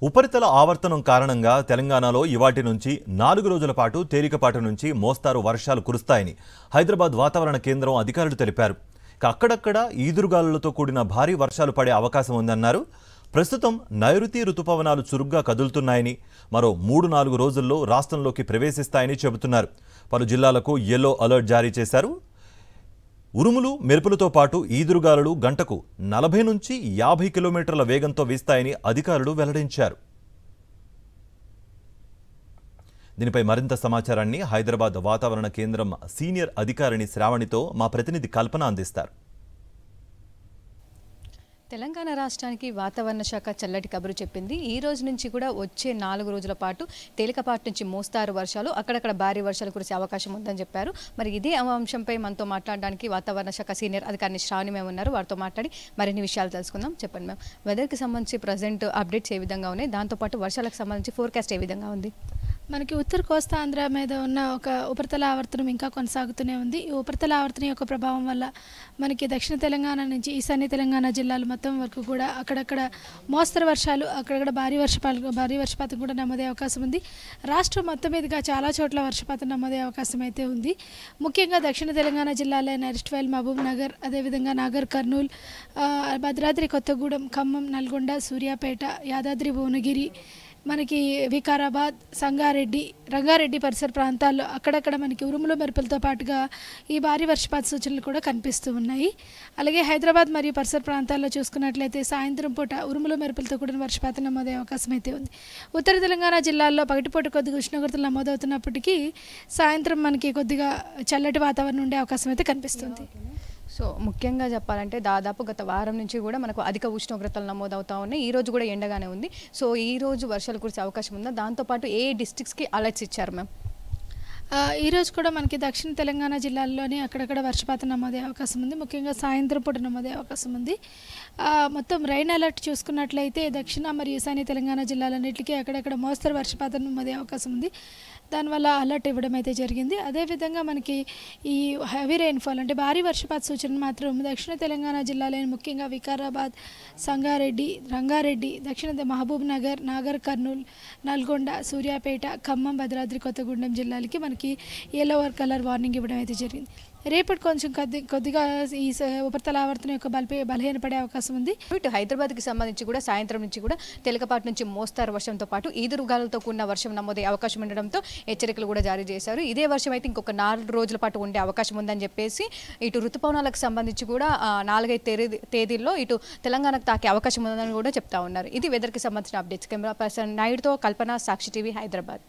ఉపరితల ఆవర్తనం కారణంగా తెలంగాణలో ఇవాటి నుంచి 4 రోజుల పాటు తేలికపాటి నుంచి మోస్తారు వర్షాలు కురుస్తాయని హైదరాబాద్ వాతావరణ కేంద్రం అధికారులు తెలిపారు. అక్కడక్కడ ఈదురుగాలులతో కూడిన భారీ వర్షాలు పడే అవకాశం ఉందన్నారు. ప్రస్తుతం నైరుతి రుతుపవనాలు చురుగ్గా కదులుతున్నాయని, మరో 3-4 రోజుల్లో రాష్ట్రంలోకి ప్రవేశిస్తాయని చెబుతున్నారు. పలు జిల్లాలకు యెల్లో అలర్ట్ జారీ చేశారు. ఉరుములు మెరుపులతో పాటు ఈదురుగాలులు గంటకు 40 నుంచి 50 కిలోమీటర్ల వేగంతో వీస్తాయని అధికారులు వెల్లడించారు. దీనిపై మరింత సమాచారాన్ని హైదరాబాద్ వాతావరణ కేంద్రం సీనియర్ అధికారిని శ్రావణితో మా ప్రతినిధి కల్పన అందిస్తారు. తెలంగాణ రాష్ట్రానికి వాతావరణ శాఖ చల్లటి కబురు చెప్పింది. ఈ రోజు నుంచి కూడా వచ్చే 4 రోజుల పాటు తేలికపాటి నుంచి మోస్తారు వర్షాలు, అక్కడక్కడ భారీ వర్షాలు కురిసే అవకాశం ఉందని చెప్పారు. మరి ఇదే అంశంపై మనతో మాట్లాడడానికి వాతావరణ శాఖ సీనియర్ అధికారిని శ్రావణి మేము ఉన్నారు. వారితో మాట్లాడి మరిన్ని విషయాలు తెలుసుకుందాం. చెప్పండి మ్యామ్, వెదర్కి సంబంధించి ప్రజెంట్ అప్డేట్స్ ఏ విధంగా ఉన్నాయి, దాంతోపాటు వర్షాలకు సంబంధించి ఫోర్కాస్ట్ ఏ విధంగా ఉంది? మనకి ఉత్తర కోస్తా ఆంధ్ర మీద ఉన్న ఒక ఉపరితల ఆవర్తనం ఇంకా కొనసాగుతూనే ఉంది. ఈ ఉపరితల ఆవర్తనం యొక్క ప్రభావం వల్ల మనకి దక్షిణ తెలంగాణ నుంచి ఈశాన్య తెలంగాణ జిల్లాలు మొత్తం వరకు కూడా అక్కడక్కడ మోస్తరు వర్షాలు, అక్కడక్కడ భారీ వర్షపాతం కూడా నమోదే అవకాశం ఉంది. రాష్ట్రం మొత్తం మీదుగా చాలా చోట్ల వర్షపాతం నమోదే అవకాశం అయితే ఉంది. ముఖ్యంగా దక్షిణ తెలంగాణ జిల్లాలైన అరిస్ట్వేల్, మహబూబ్ నగర్, అదేవిధంగా నాగర్ కర్నూల్, భద్రాద్రి కొత్తగూడెం, ఖమ్మం, నల్గొండ, సూర్యాపేట, యాదాద్రి భువనగిరి, మనకి వికారాబాద్, సంగారెడ్డి, రంగారెడ్డి పరిసర ప్రాంతాల్లో అక్కడక్కడ మనకి ఉరుములు మెరుపులతో పాటుగా ఈ భారీ వర్షపాత సూచనలు కూడా కనిపిస్తూ ఉన్నాయి. అలాగే హైదరాబాద్ మరియు పరిసర ప్రాంతాల్లో చూసుకున్నట్లయితే సాయంత్రం పూట ఉరుములు మెరుపులతో కూడిన వర్షపాతం నమోదే అవకాశం అయితే ఉంది. ఉత్తర తెలంగాణ జిల్లాల్లో పగటిపూట కొద్దిగా ఉష్ణోగ్రతలు నమోదవుతున్నప్పటికీ సాయంత్రం మనకి కొద్దిగా చల్లటి వాతావరణం ఉండే అవకాశం అయితే కనిపిస్తుంది. సో ముఖ్యంగా చెప్పాలంటే దాదాపు గత వారం నుంచి కూడా మనకు అధిక ఉష్ణోగ్రతలు నమోదవుతూ ఉన్నాయి. ఈ రోజు కూడా ఎండగానే ఉంది. సో ఈ రోజు వర్షాలు కురిసే అవకాశం ఉందా? దాంతోపాటు ఏ డిస్ట్రిక్ట్స్కి అలర్ట్స్ ఇచ్చారు మ్యామ్? ఈరోజు కూడా మనకి దక్షిణ తెలంగాణ జిల్లాల్లోనే అక్కడక్కడ వర్షపాతం నమోదే అవకాశం ఉంది. ముఖ్యంగా సాయంత్రం పూట నమోదే అవకాశం ఉంది. మొత్తం రైన్ అలర్ట్ చూసుకున్నట్లయితే దక్షిణ మరియు ఈశాన్య తెలంగాణ జిల్లాలన్నింటికీ అక్కడక్కడ మోస్తరు వర్షపాతం నమోదే అవకాశం ఉంది. దానివల్ల అలర్ట్ ఇవ్వడం అయితే జరిగింది. అదేవిధంగా మనకి ఈ హెవీ రెయిన్ఫాల్ అంటే భారీ వర్షపాత సూచన మాత్రం దక్షిణ తెలంగాణ జిల్లాలైన ముఖ్యంగా వికారాబాద్, సంగారెడ్డి, రంగారెడ్డి, దక్షిణ మహబూబ్ నగర్, నాగర్ కర్నూల్, నల్గొండ, సూర్యాపేట, ఖమ్మం, భద్రాద్రి కొత్తగూడెం జిల్లాలకి మనకి yellow కలర్ వార్నింగ్ ఇవ్వడం అయితే జరిగింది. రేపటి కొంచెం కొద్దిగా ఈ ఉపరితల ఆవర్తనం యొక్క బలహీనపడే అవకాశం ఉంది. ఇటు హైదరాబాద్కి సంబంధించి కూడా సాయంత్రం నుంచి కూడా తేలికపాటి నుంచి మోస్తారు వర్షంతో పాటు ఈదురుగాలులతో కూడిన వర్షం నమోదే అవకాశం ఉండడంతో హెచ్చరికలు కూడా జారీ చేశారు. ఇదే వర్షం అయితే ఇంకొక 4 రోజుల పాటు ఉండే అవకాశం ఉందని చెప్పేసి ఇటు ఋతుపవనాలకు సంబంధించి కూడా 4-5 తేదీల్లో ఇటు తెలంగాణకు తాకే అవకాశం ఉందని కూడా చెప్తా ఉన్నారు. ఇది వెదర్కి సంబంధించిన అప్డేట్స్. కెమెరా పర్సన్ నాయుడుతో కల్పన, సాక్షి టీవీ, హైదరాబాద్.